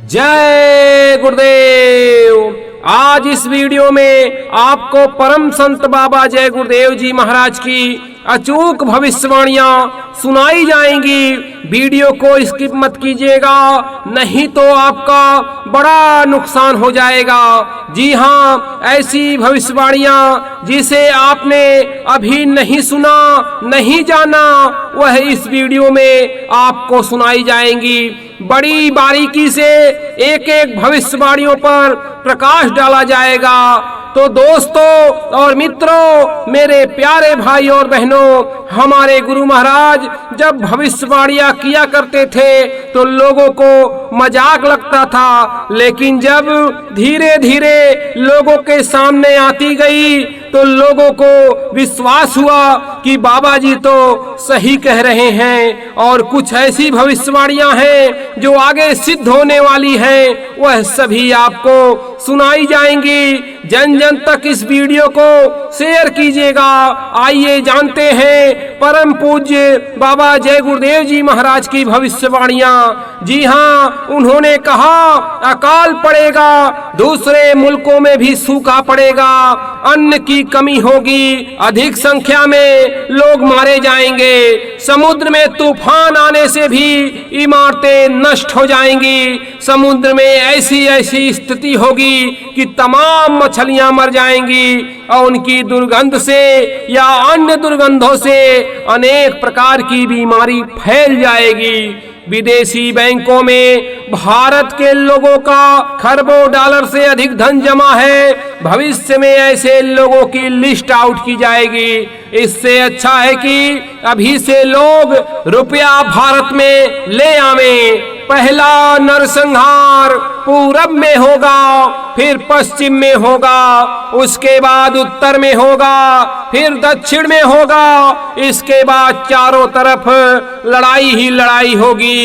जय गुरुदेव। आज इस वीडियो में आपको परम संत बाबा जय गुरुदेव जी महाराज की अचूक भविष्यवाणियां सुनाई जाएंगी। वीडियो को स्किप मत कीजिएगा, नहीं तो आपका बड़ा नुकसान हो जाएगा। जी हाँ, ऐसी भविष्यवाणियां जिसे आपने अभी नहीं सुना, नहीं जाना, वह इस वीडियो में आपको सुनाई जाएंगी। बड़ी बारीकी से एक एक भविष्यवाणियों पर प्रकाश डाला जाएगा। तो दोस्तों और मित्रों, मेरे प्यारे भाई और बहनों, हमारे गुरु महाराज जब भविष्यवाणियां किया करते थे तो लोगों को मजाक लगता था, लेकिन जब धीरे धीरे लोगों के सामने आती गई तो लोगों को विश्वास हुआ कि बाबा जी तो सही कह रहे हैं। और कुछ ऐसी भविष्यवाणियां हैं जो आगे सिद्ध होने वाली हैं, वह सभी आपको सुनाई जाएंगी। जन जन तक इस वीडियो को शेयर कीजिएगा। आइए जानते हैं परम पूज्य बाबा जय गुरुदेव जी महाराज की भविष्यवाणियां। जी हाँ, उन्होंने कहा अकाल पड़ेगा, दूसरे मुल्कों में भी सूखा पड़ेगा, अन्न की कमी होगी, अधिक संख्या में लोग मारे जाएंगे, समुद्र में तूफान आने से भी इमारतें नष्ट हो जाएंगी, समुद्र में ऐसी ऐसी स्थिति होगी कि तमाम मछलियां मर जाएंगी और उनकी दुर्गंध से या अन्य दुर्गंधों से अनेक प्रकार की बीमारी फैल जाएगी। विदेशी बैंकों में भारत के लोगों का खरबों डॉलर से अधिक धन जमा है। भविष्य में ऐसे लोगों की लिस्ट आउट की जाएगी। इससे अच्छा है कि अभी से लोग रुपया भारत में ले आवें। पहला नरसंहार पूरब में होगा, फिर पश्चिम में होगा, उसके बाद उत्तर में होगा, फिर दक्षिण में होगा, इसके बाद चारों तरफ लड़ाई ही लड़ाई होगी।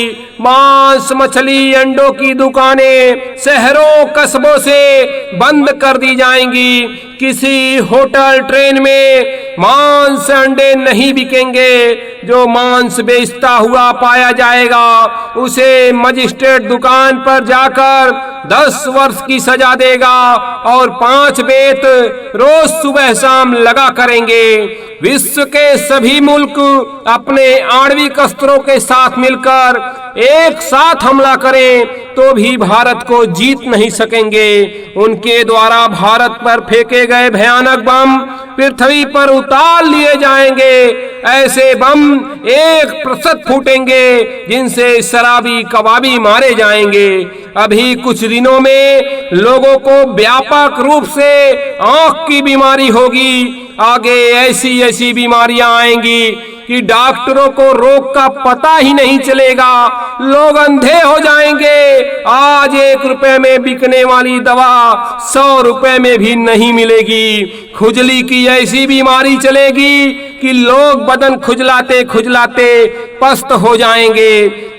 मांस, मछली, अंडों की दुकानें शहरों कस्बों से बंद कर दी जाएंगी। किसी होटल, ट्रेन में मांस, अंडे नहीं बिकेंगे। जो मांस बेचता हुआ पाया जाएगा उसे मजिस्ट्रेट दुकान पर जाकर 10 वर्ष की सजा देगा और 5 बेत रोज सुबह शाम लगा करेंगे। विश्व के सभी मुल्क अपने आणविक अस्त्रों के साथ मिलकर एक साथ हमला करें तो भी भारत को जीत नहीं सकेंगे। उनके द्वारा भारत पर फेंके गए भयानक बम पृथ्वी पर उतार लिए जाएंगे। ऐसे बम 1% फूटेंगे जिनसे शराबी कबाबी मारे जाएंगे। अभी कुछ दिनों में लोगों को व्यापक रूप से आंख की बीमारी होगी। आगे ऐसी ऐसी बीमारियां आएंगी कि डॉक्टरों को रोग का पता ही नहीं चलेगा। लोग अंधे हो जाएंगे। आज 1 रुपए में बिकने वाली दवा 100 रुपए में भी नहीं मिलेगी। खुजली की ऐसी बीमारी चलेगी कि लोग बदन खुजलाते खुजलाते पस्त हो जाएंगे।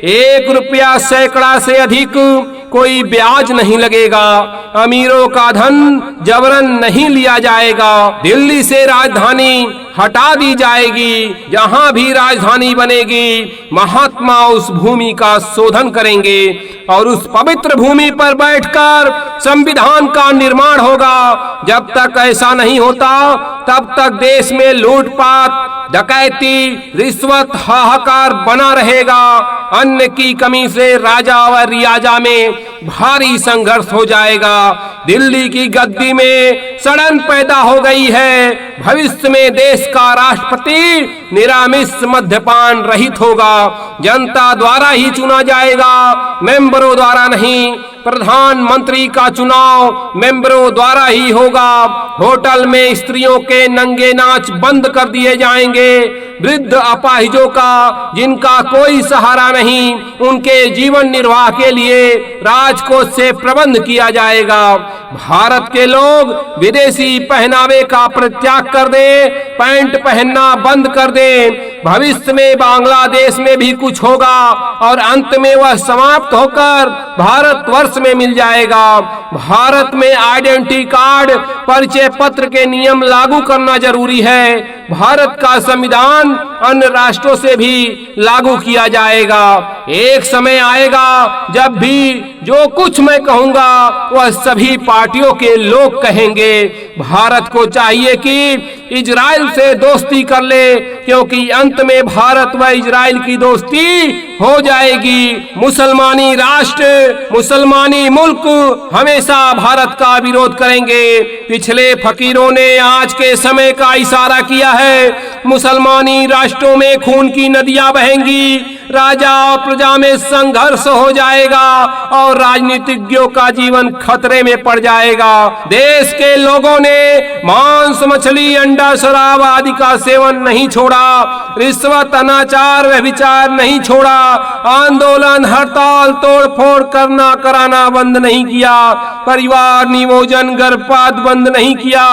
1 रुपया सैकड़ा से अधिक कोई ब्याज नहीं लगेगा। अमीरों का धन जबरन नहीं लिया जाएगा। दिल्ली से राजधानी हटा दी जाएगी। जहां भी राजधानी बनेगी महात्मा उस भूमि का शोधन करेंगे और उस पवित्र भूमि पर बैठकर संविधान का निर्माण होगा। जब तक ऐसा नहीं होता तब तक देश में लूटपाट, डकैती, रिश्वत, हाहाकार बना रहेगा। अन्न की कमी से राजा और रियाजा में भारी संघर्ष हो जाएगा। दिल्ली की गद्दी में सड़न पैदा हो गई है। भविष्य में देश का राष्ट्रपति निरामिष मद्यपान रहित होगा। जनता द्वारा ही चुना जाएगा, मेंबरों द्वारा नहीं। प्रधानमंत्री का चुनाव मेंबरों द्वारा ही होगा। होटल में स्त्रियों के नंगे नाच बंद कर दिए जाएंगे। वृद्ध अपाहिजों का जिनका कोई सहारा नहीं, उनके जीवन निर्वाह के लिए राजकोष से प्रबंध किया जाएगा। भारत के लोग विदेशी पहनावे का परित्याग कर दें, पैंट पहनना बंद कर दें। भविष्य में बांग्लादेश में भी कुछ होगा और अंत में वह समाप्त होकर भारतवर्ष में मिल जाएगा। भारत में आइडेंटिटी कार्ड, परिचय परिचय पत्र के नियम लागू करना जरूरी है। भारत का संविधान अन्य राष्ट्रों से भी लागू किया जाएगा। एक समय आएगा जब भी जो कुछ मैं कहूंगा वह सभी पार्टियों के लोग कहेंगे। भारत को चाहिए कि इजराइल से दोस्ती कर ले, क्योंकि अंत में भारत व इजराइल की दोस्ती हो जाएगी। मुसलमानी राष्ट्र, मुसलमानी मुल्क हमेशा भारत का विरोध करेंगे। पिछले फकीरों ने आज के समय का इशारा किया है। मुसलमानी राष्ट्रों में खून की नदियां बहेंगी, राजा और प्रजा में संघर्ष हो जाएगा और राजनीतिज्ञों का जीवन खतरे में पड़ जाएगा। देश के लोगों ने मांस, मछली, अंडा, शराब आदि का सेवन नहीं छोड़ा, रिश्वत, अनाचार, व्यभिचार नहीं छोड़ा, आंदोलन, हड़ताल, तोड़फोड़ करना कराना बंद नहीं किया, परिवार नियोजन, गर्भपात बंद नहीं किया,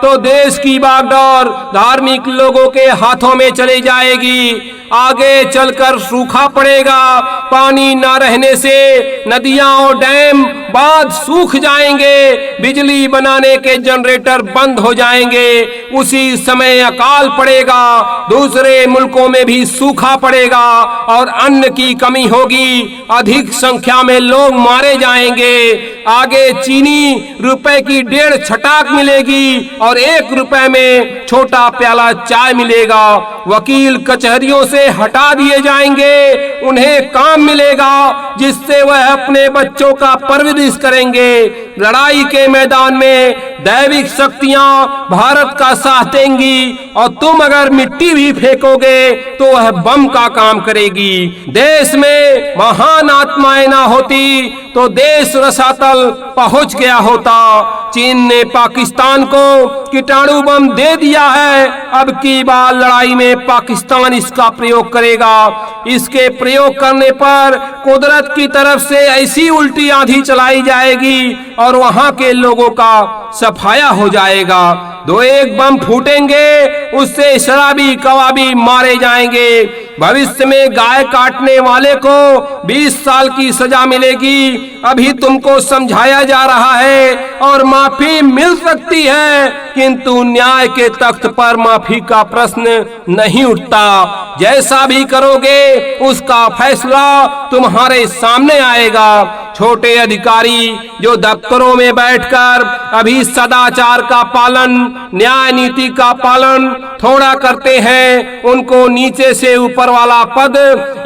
तो देश की बागडोर धार्मिक लोगों के हाथों में चली जाएगी। आगे चलकर सूखा पड़ेगा। पानी न रहने से नदियां और डैम बांध सूख जाएंगे, बिजली बनाने के जनरेटर बंद हो जाएंगे। उसी समय अकाल पड़ेगा, दूसरे मुल्कों में भी सूखा पड़ेगा और अन्न की कमी होगी, अधिक संख्या में लोग मारे जाएंगे। आगे चीनी रुपए की 1.5 छटाक मिलेगी और 1 रुपए में छोटा प्याला चाय मिलेगा। वकील कचहरियों से हटा दिए जाएंगे, उन्हें काम मिलेगा जिससे वह अपने बच्चों का परवरिश करेंगे। लड़ाई के मैदान में दैविक शक्तियां भारत का साथ देंगी और तुम अगर मिट्टी भी फेंकोगे तो वह बम का काम करेगी। देश में महान आत्माएं ना होती तो देश रसातल पहुंच गया होता। चीन ने पाकिस्तान को कीटाणु बम दे दिया है, अब की बार लड़ाई में पाकिस्तान इसका प्रयोग करेगा। इसके प्रयोग करने पर कुदरत की तरफ से ऐसी उल्टी आंधी चलाई जाएगी और वहां के लोगों का सफाया हो जाएगा। 2-1 बम फूटेंगे, उससे शराबी कबाबी मारे जाएंगे। भविष्य में गाय काटने वाले को 20 साल की सजा मिलेगी। अभी तुमको समझाया जा रहा है और माफी मिल सकती है, किंतु न्याय के तख्त पर माफी का प्रश्न नहीं उठता। जैसा भी करोगे उसका फैसला तुम्हारे सामने आएगा। छोटे अधिकारी जो दफ्तरों में बैठकर अभी सदाचार का पालन, न्याय नीति का पालन थोड़ा करते हैं, उनको नीचे से ऊपर वाला पद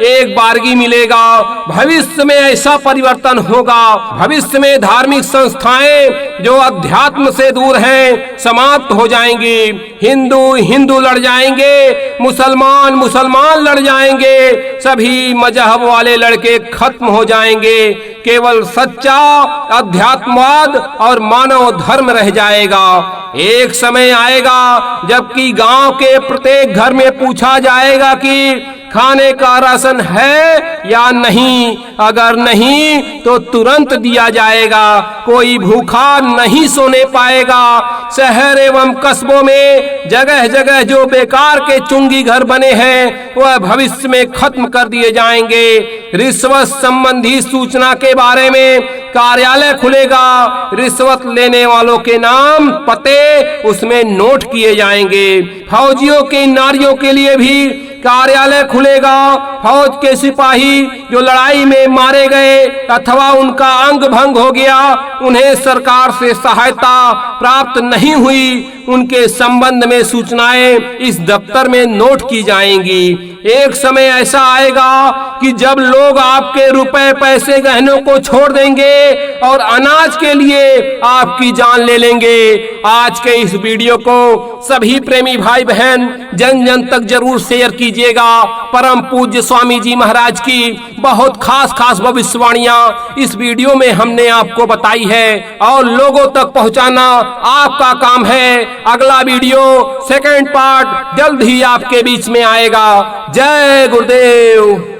एक बारगी मिलेगा। भविष्य में ऐसा परिवर्तन होगा। भविष्य में धार्मिक संस्थाएं जो अध्यात्म से दूर हैं समाप्त हो जाएंगी। हिंदू हिंदू लड़ जाएंगे, मुसलमान मुसलमान लड़ जाएंगे, सभी मजहब वाले लड़के खत्म हो जाएंगे। केवल सच्चा अध्यात्मवाद और मानव धर्म रह जाएगा। एक समय आएगा जबकि गांव के प्रत्येक घर में पूछा जाएगा कि खाने का राशन है या नहीं, अगर नहीं तो तुरंत दिया जाएगा। कोई भूखा नहीं सोने पाएगा। शहर एवं कस्बों में जगह जगह जो बेकार के चुंगी घर बने हैं वह भविष्य में खत्म कर दिए जाएंगे। रिश्वत संबंधी सूचना के बारे में कार्यालय खुलेगा। रिश्वत लेने वालों के नाम पते उसमें नोट किए जाएंगे। फौजियों की नारियों के लिए भी कार्यालय खुलेगा। फौज के सिपाही जो लड़ाई में मारे गए अथवा उनका अंग भंग हो गया, उन्हें सरकार से सहायता प्राप्त नहीं हुई, उनके संबंध में सूचनाएं इस दफ्तर में नोट की जाएंगी। एक समय ऐसा आएगा कि जब लोग आपके रुपए पैसे गहनों को छोड़ देंगे और अनाज के लिए आपकी जान ले लेंगे। आज के इस वीडियो को सभी प्रेमी भाई बहन जन जन तक जरूर शेयर कीजिएगा। परम पूज्य स्वामी जी महाराज की बहुत खास भविष्यवाणियां इस वीडियो में हमने आपको बताई है और लोगों तक पहुंचाना आपका काम है। अगला वीडियो सेकंड पार्ट जल्द ही आपके बीच में आएगा। जय गुरुदेव।